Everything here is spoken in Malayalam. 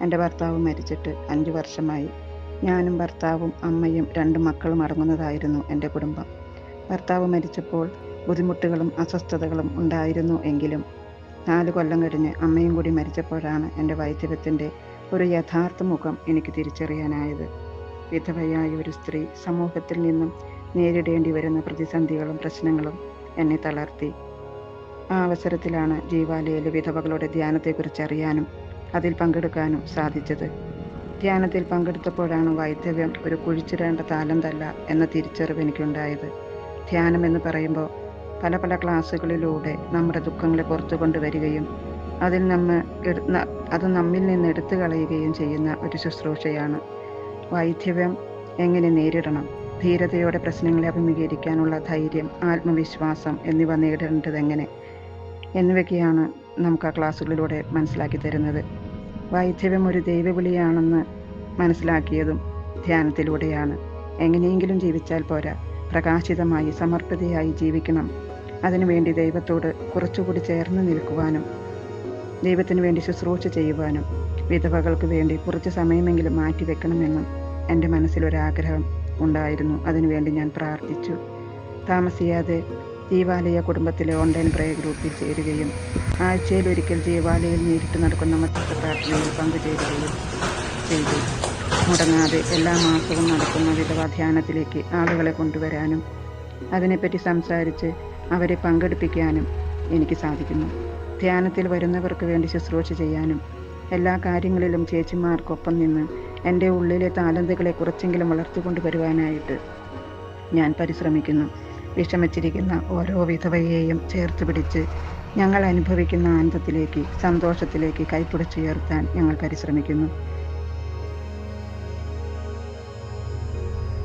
എൻ്റെ ഭർത്താവ് മരിച്ചിട്ട് 5 വർഷമായി. ഞാനും ഭർത്താവും അമ്മയും 2 മക്കളും അടങ്ങുന്നതായിരുന്നു എൻ്റെ കുടുംബം. ഭർത്താവ് മരിച്ചപ്പോൾ ബുദ്ധിമുട്ടുകളും അസ്വസ്ഥതകളും ഉണ്ടായിരുന്നു എങ്കിലും 4 കൊല്ലം കഴിഞ്ഞ് അമ്മയും കൂടി മരിച്ചപ്പോഴാണ് എൻ്റെ വൈധവ്യത്തിൻ്റെ ഒരു യഥാർത്ഥ മുഖം എനിക്ക് തിരിച്ചറിയാനായത്. വിധവയായ ഒരു സ്ത്രീ സമൂഹത്തിൽ നിന്നും നേരിടേണ്ടി വരുന്ന പ്രതിസന്ധികളും പ്രശ്നങ്ങളും എന്നെ തളർത്തി. ആ അവസരത്തിലാണ് ജീവാലയിലെ വിധവകളുടെ ധ്യാനത്തെക്കുറിച്ച് അറിയാനും അതിൽ പങ്കെടുക്കാനും സാധിച്ചത്. ധ്യാനത്തിൽ പങ്കെടുത്തപ്പോഴാണ് വൈധവ്യം ഒരു കുഴിച്ചിടേണ്ട താലന്തല്ല എന്ന തിരിച്ചറിവ് എനിക്കുണ്ടായത്. ധ്യാനം എന്ന് പറയുമ്പോൾ പല പല ക്ലാസ്സുകളിലൂടെ നമ്മുടെ ദുഃഖങ്ങളെ പുറത്തു കൊണ്ടുവരികയും അത് നമ്മിൽ നിന്ന് എടുത്തു കളയുകയും ചെയ്യുന്ന ഒരു ശുശ്രൂഷയാണ്. വൈധവ്യം എങ്ങനെ നേരിടണം, ധീരതയോടെ പ്രശ്നങ്ങളെ അഭിമുഖീകരിക്കാനുള്ള ധൈര്യം, ആത്മവിശ്വാസം എന്നിവ നേടേണ്ടതെങ്ങനെ എന്നിവയൊക്കെയാണ് നമുക്ക് ആ ക്ലാസ്സുകളിലൂടെ മനസ്സിലാക്കി തരുന്നത്. വൈധവ്യം ഒരു ദൈവവിളിയാണെന്ന് മനസ്സിലാക്കിയതും ധ്യാനത്തിലൂടെയാണ്. എങ്ങനെയെങ്കിലും ജീവിച്ചാൽ പോരാ, പ്രകാശിതമായി സമർപ്പിതയായി ജീവിക്കണം. അതിനുവേണ്ടി ദൈവത്തോട് കുറച്ചുകൂടി ചേർന്ന് നിൽക്കുവാനും ദൈവത്തിന് വേണ്ടി ശുശ്രൂഷ ചെയ്യുവാനും വിധവകൾക്ക് വേണ്ടി കുറച്ച് സമയമെങ്കിലും മാറ്റിവെക്കണമെന്നും എൻ്റെ മനസ്സിലൊരാഗ്രഹം ഉണ്ടായിരുന്നു. അതിനുവേണ്ടി ഞാൻ പ്രാർത്ഥിച്ചു. താമസിയാതെ ജീവാലയ കുടുംബത്തിലെ ഓൺലൈൻ പ്രയർ ഗ്രൂപ്പിൽ ചേരുകയും ആഴ്ചയിലൊരിക്കൽ ജീവാലയിൽ നേരിട്ട് നടക്കുന്ന മധ്യസ്ഥ പ്രാർത്ഥനയിൽ പങ്കുചേരുകയും ചെയ്തു. മുടങ്ങാതെ എല്ലാ മാസവും നടക്കുന്ന വിധവാ ധ്യാനത്തിലേക്ക് ആളുകളെ കൊണ്ടുവരാനും അതിനെപ്പറ്റി സംസാരിച്ച് അവരെ പങ്കെടുപ്പിക്കാനും എനിക്ക് സാധിക്കുന്നു. ധ്യാനത്തിൽ വരുന്നവർക്ക് വേണ്ടി ശുശ്രൂഷ ചെയ്യാനും എല്ലാ കാര്യങ്ങളിലും ചേച്ചിമാർക്കൊപ്പം നിന്ന് എൻ്റെ ഉള്ളിലെ താലന്തുകളെ കുറച്ചെങ്കിലും വളർത്തിക്കൊണ്ടുവരുവാനായിട്ട് ഞാൻ പരിശ്രമിക്കുന്നു. വിഷമിച്ചിരിക്കുന്ന ഓരോ വിധവയെയും ചേർത്ത് പിടിച്ച് ഞങ്ങൾ അനുഭവിക്കുന്ന ആനന്ദത്തിലേക്ക്, സന്തോഷത്തിലേക്ക് കൈപ്പിടിച്ചുയർത്താൻ ഞങ്ങൾ പരിശ്രമിക്കുന്നു.